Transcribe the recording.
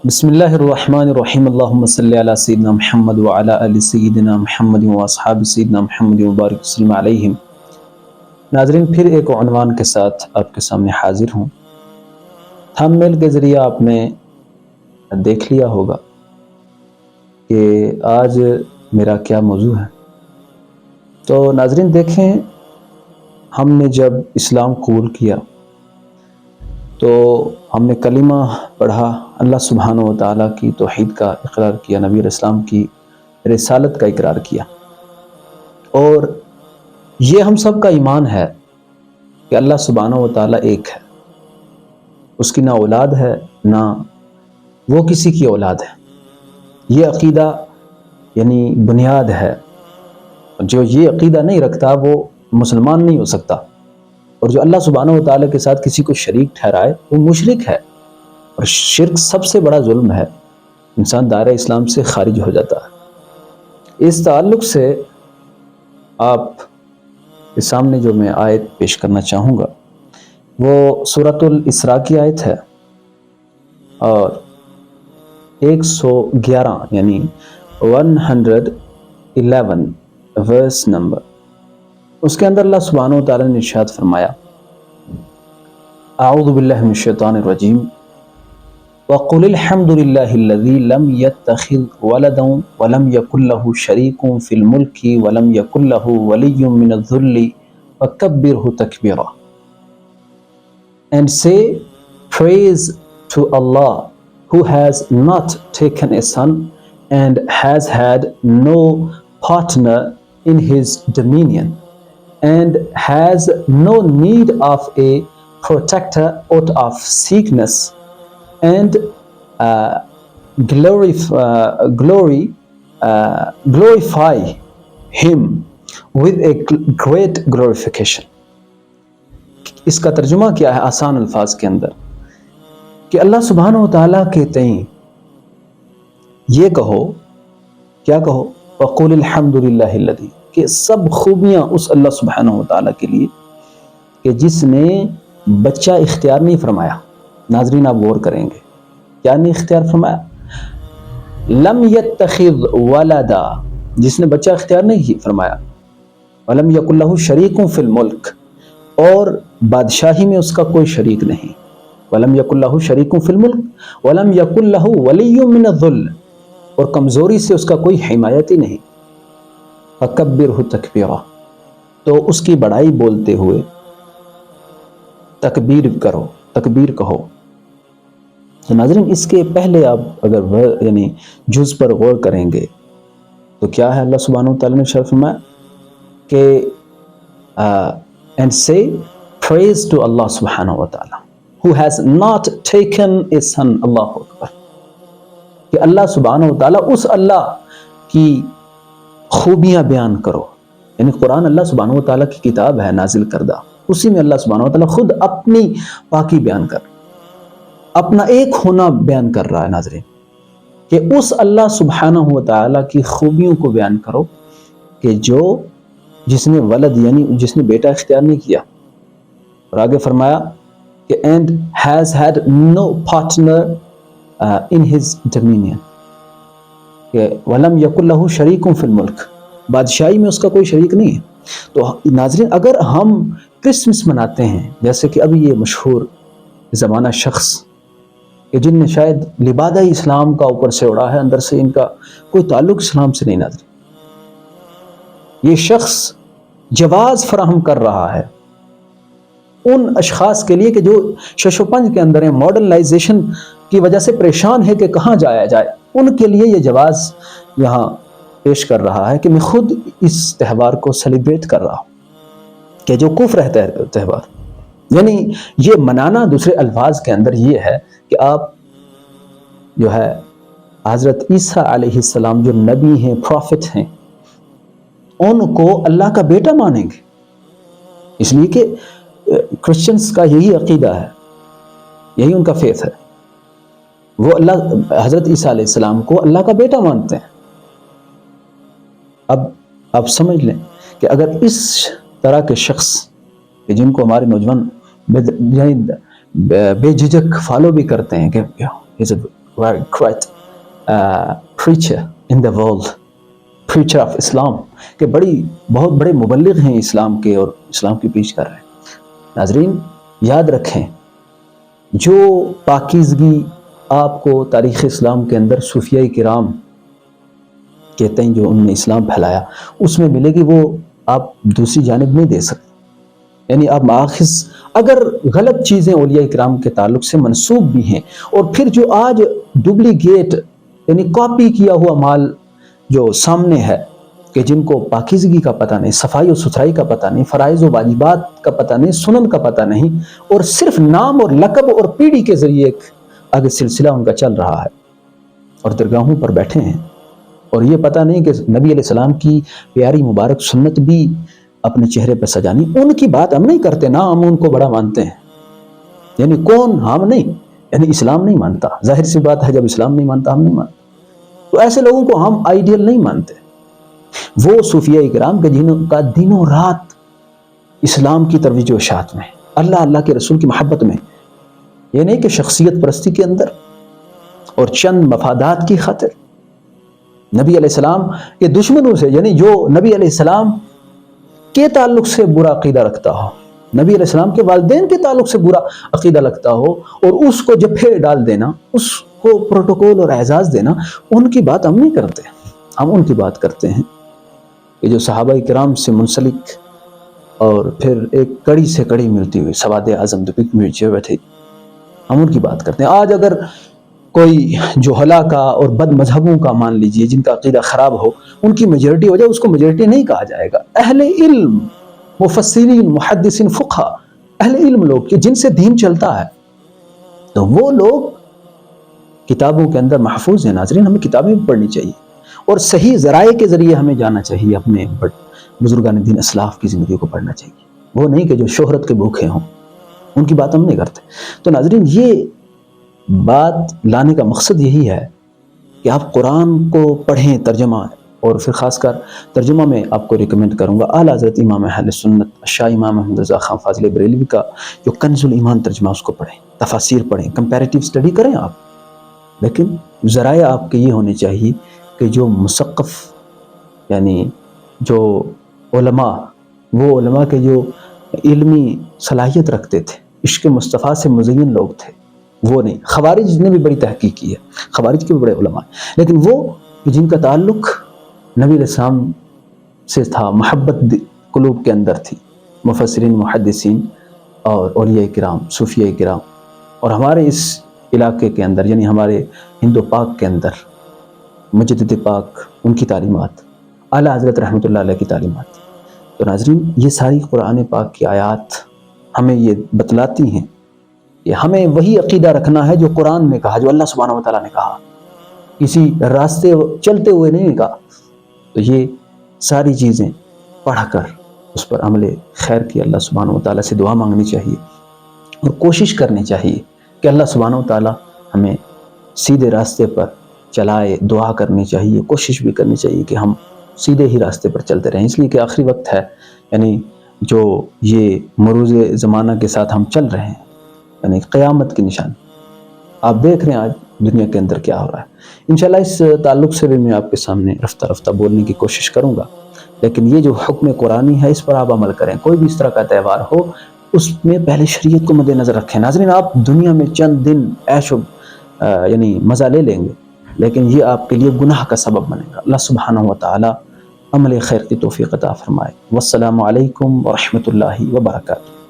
بسم اللہ الرحمن الرحیم اللہم صلی علی سیدنا محمد وعلی آل سیدنا محمد واصحاب سیدنا محمد مبارک وسلم علیہم۔ ناظرین، پھر ایک عنوان کے ساتھ آپ کے سامنے حاضر ہوں۔ تھمبنیل کے ذریعہ آپ نے دیکھ لیا ہوگا کہ آج میرا کیا موضوع ہے۔ تو ناظرین دیکھیں، ہم نے جب اسلام قبول کیا تو ہم نے کلمہ پڑھا، اللہ سبحانہ و تعالیٰ کی توحید کا اقرار کیا، نبی علیہ السلام کی رسالت کا اقرار کیا، اور یہ ہم سب کا ایمان ہے کہ اللہ سبحانہ و تعالیٰ ایک ہے، اس کی نہ اولاد ہے نہ وہ کسی کی اولاد ہے۔ یہ عقیدہ یعنی بنیاد ہے، جو یہ عقیدہ نہیں رکھتا وہ مسلمان نہیں ہو سکتا، اور جو اللہ سبحانہ و تعالیٰ کے ساتھ کسی کو شریک ٹھہرائے وہ مشرک ہے، اور شرک سب سے بڑا ظلم ہے، انسان دائرہ اسلام سے خارج ہو جاتا ہے۔ اس تعلق سے آپ کے سامنے جو میں آیت پیش کرنا چاہوں گا وہ سورۃ الاسراء کی آیت ہے، اور 111 یعنی 111 ورس نمبر، اس کے اندر اللہ سبحانہ و تعالیٰ نے ارشاد فرمایا: اعوذ باللہ من الشیطان الرجیم وَقُلِ الْحَمْدُ لِلَّهِ الَّذِي لَمْ يَتَّخِذْ وَلَدًا وَلَمْ يَكُنْ لَهُ شَرِيكٌ فِي الْمُلْكِ وَلَمْ يَكُنْ لَهُ وَلِيٌّ مِّنَ الذُّلِّ وَكَبِّرْهُ تَكْبِيرًا. And say, praise to Allah who has not taken a son and has had no partner in his dominion and has no need of a protector out of sickness, and glorify him with a great glorification. اس کا ترجمہ کیا ہے آسان الفاظ کے اندر کہ اللہ سبحانہ و تعالیٰ کے تئیں یہ کہو، کیا کہو؟ وَقُلِ الْحَمْدُ لِلَّهِ الَّذِي، کہ سب خوبیاں اس اللہ سبحانہ و تعالیٰ کے لیے کہ جس نے بچہ اختیار نہیں فرمایا۔ ناظرین آپ غور کریں گے، کیا نہیں اختیار فرمایا؟ لم یتخذ ولدا، جس نے بچہ اختیار نہیں فرمایا، ولم یکن لہ شریک فی الملک، اور بادشاہی میں اس کا کوئی شریک نہیں، ولم یکن لہ شریک فی الملک ولم یکن لہ ولی من الذل، اور کمزوری سے اس کا کوئی حمایتی نہیں، فکبرہ تکبیرا، تو اس کی بڑائی بولتے ہوئے تکبیر کرو، تکبیر کہو۔ تو ناظرین اس کے پہلے آپ اگر یعنی جز پر غور کریں گے تو کیا ہے اللہ سبحانہ و تعالیٰ نے ارشاد فرمایا کہ and say praise to Allah سبحانہ و تعالیٰ who has not taken a son، اللہ اکبر، کہ اللہ سبحانہ و تعالیٰ اس اللہ کی خوبیاں بیان کرو، یعنی قرآن اللہ سبحانہ و تعالیٰ کی کتاب ہے نازل کردہ، اسی میں اللہ سبحانہ و تعالیٰ خود اپنی پاکی بیان کر، اپنا ایک ہونا بیان کر رہا ہے۔ ناظرین کہ اس اللہ سبحانہ و تعالیٰ کی خوبیوں کو بیان کرو کہ جس نے ولد یعنی جس نے بیٹا اختیار نہیں کیا، اور آگے فرمایا کہ and has had no partner in his dominion، کہ ولم یکن لہ شریک فی الملک، بادشاہی میں اس کا کوئی شریک نہیں ہے۔ تو ناظرین اگر ہم کرسمس مناتے ہیں، جیسے کہ ابھی یہ مشہور زمانہ شخص کہ جن نے شاید لبادہ اسلام کا اوپر سے اڑا ہے، اندر سے ان کا کوئی تعلق اسلام سے نہیں، ناظرین یہ شخص جواز فراہم کر رہا ہے ان اشخاص کے لیے کہ جو شش و پنج کے اندر ہیں، ماڈرنائزیشن کی وجہ سے پریشان ہے کہ کہاں جایا جائے، ان کے لیے یہ جواز یہاں پیش کر رہا ہے کہ میں خود اس تہوار کو سیلیبریٹ کر رہا ہوں، کہ جو کفر ہے تہوار، یعنی یہ منانا دوسرے الفاظ کے اندر یہ ہے کہ آپ جو ہے حضرت عیسیٰ علیہ السلام جو نبی ہیں، پروفٹ ہیں، ان کو اللہ کا بیٹا مانیں گے، اس لیے کہ کرسچنز کا یہی عقیدہ ہے، یہی ان کا فیتھ ہے، وہ اللہ حضرت عیسیٰ علیہ السلام کو اللہ کا بیٹا مانتے ہیں۔ اب آپ سمجھ لیں کہ اگر اس طرح کے شخص جن کو ہمارے نوجوان بے جھجک فالو بھی کرتے ہیں کہ were quite preacher in the world, preacher of Islam, کہ بہت بڑے مبلغ ہیں اسلام کے اور اسلام کی پیش کر رہے ہیں۔ ناظرین یاد رکھیں، جو پاکیزگی آپ کو تاریخ اسلام کے اندر صوفیاء کرام کہتے ہیں جو انہوں نے اسلام پھیلایا، اس میں ملے گی، وہ آپ دوسری جانب نہیں دے سکتے۔ یعنی آپ ماخذ اگر غلط چیزیں اولیاء کرام کے تعلق سے منسوب بھی ہیں، اور پھر جو آج ڈپلیکیٹ یعنی کاپی کیا ہوا مال جو سامنے ہے، کہ جن کو پاکیزگی کا پتہ نہیں، صفائی و ستھرائی کا پتہ نہیں، فرائض و واجبات کا پتہ نہیں، سنن کا پتہ نہیں، اور صرف نام اور لقب اور پیڑھی کے ذریعے ایک آگے سلسلہ ان کا چل رہا ہے، اور درگاہوں پر بیٹھے ہیں، اور یہ پتہ نہیں کہ نبی علیہ السلام کی پیاری مبارک سنت بھی اپنے چہرے پہ سجانی۔ ان کی بات ہم نہیں کرتے نا، ہم ان کو بڑا مانتے ہیں۔ یعنی کون؟ ہم نہیں، یعنی اسلام نہیں مانتا، ظاہر سی بات ہے، جب اسلام نہیں مانتا ہم نہیں مانتے، تو ایسے لوگوں کو ہم آئیڈیل نہیں مانتے۔ وہ صوفیاء کرام کے جنہوں کا دنوں رات اسلام کی ترویج و اشاعت میں، اللہ کے رسول کی محبت میں، یہ نہیں کہ شخصیت پرستی کے اندر اور چند مفادات کی خاطر نبی علیہ السلام کے دشمنوں سے، یعنی جو نبی علیہ السلام کے تعلق سے برا عقیدہ رکھتا ہو، نبی علیہ السلام کے والدین کے تعلق سے برا عقیدہ رکھتا ہو، اور اس کو جبھے ڈال دینا، اس کو پروٹوکول اور اعزاز دینا، ان کی بات ہم نہیں کرتے۔ ہم ان کی بات کرتے ہیں کہ جو صحابہ کرام سے منسلک اور پھر ایک کڑی سے کڑی ملتی ہوئی سواد اعظم مرچے بیٹھے، ہم ان کی بات کرتے ہیں۔ آج اگر کوئی جہلا کا اور بد مذہبوں کا مان لیجئے، جن کا عقیدہ خراب ہو، ان کی میجورٹی ہو جائے، اس کو میجورٹی نہیں کہا جائے گا۔ اہل علم، مفسرین، محدثین، فقہ، اہل علم لوگ کہ جن سے دین چلتا ہے، تو وہ لوگ کتابوں کے اندر محفوظ ہیں۔ ناظرین ہمیں کتابیں پڑھنی چاہیے، اور صحیح ذرائع کے ذریعے ہمیں جانا چاہیے، اپنے بزرگان دین اسلاف کی زندگی کو پڑھنا چاہیے، وہ نہیں کہ جو شہرت کے بھوکے ہوں، ان کی بات ہم نہیں کرتے۔ تو ناظرین یہ بات لانے کا مقصد یہی ہے کہ آپ قرآن کو پڑھیں ترجمہ، اور پھر خاص کر ترجمہ میں آپ کو ریکمنڈ کروں گا اعلیٰ حضرت امام اہل سنت شاہ امام احمد رضا خان فاضل بریلوی کا جو کنز الایمان ترجمہ، اس کو پڑھیں، تفاسیر پڑھیں، کمپیریٹیو اسٹڈی کریں آپ۔ لیکن ذرائع آپ کے یہ ہونے چاہیے کہ جو مثقف یعنی جو علماء، وہ علماء کے جو علمی صلاحیت رکھتے تھے، عشق مصطفیٰ سے مزین لوگ تھے، وہ نہیں۔ خوارج نے بھی بڑی تحقیق کی ہے، خوارج کے بھی بڑے علماء ہیں، لیکن وہ جن کا تعلق نبی علیہ السلام سے تھا، محبت قلوب کے اندر تھی، مفسرین، محدثین اور اولیاء کرام، صوفیاء کرام، اور ہمارے اس علاقے کے اندر یعنی ہمارے ہند و پاک کے اندر مجدد پاک، ان کی تعلیمات، اعلیٰ حضرت رحمۃ اللہ علیہ کی تعلیمات۔ تو ناظرین یہ ساری قرآن پاک کی آیات ہمیں یہ بتلاتی ہیں کہ ہمیں وہی عقیدہ رکھنا ہے جو قرآن نے کہا، جو اللہ سبحانہ و تعالیٰ نے کہا، کسی راستے چلتے ہوئے نہیں کہا۔ تو یہ ساری چیزیں پڑھ کر اس پر عمل خیر کی اللہ سبحانہ و تعالیٰ سے دعا مانگنی چاہیے، اور کوشش کرنی چاہیے کہ اللہ سبحانہ و تعالیٰ ہمیں سیدھے راستے پر چلائے۔ دعا کرنی چاہیے، کوشش بھی کرنی چاہیے کہ ہم سیدھے ہی راستے پر چلتے رہیں، اس لیے کہ آخری وقت ہے، یعنی جو یہ مروز زمانہ کے ساتھ ہم چل رہے ہیں، یعنی قیامت کی نشان آپ دیکھ رہے ہیں آج دنیا کے اندر کیا ہو رہا ہے۔ انشاءاللہ اس تعلق سے بھی میں آپ کے سامنے رفتہ رفتہ بولنے کی کوشش کروں گا، لیکن یہ جو حکم قرآنی ہے اس پر آپ عمل کریں۔ کوئی بھی اس طرح کا تہوار ہو، اس میں پہلے شریعت کو مد نظر رکھیں۔ ناظرین آپ دنیا میں چند دن عیش و یعنی مزہ لے لیں گے، لیکن یہ آپ کے لیے گناہ کا سبب بنے گا۔ اللہ سبحانہ و تعالی عمل خیر کی توفیق عطا فرمائے۔ والسلام علیکم ورحمۃ اللہ وبرکاتہ۔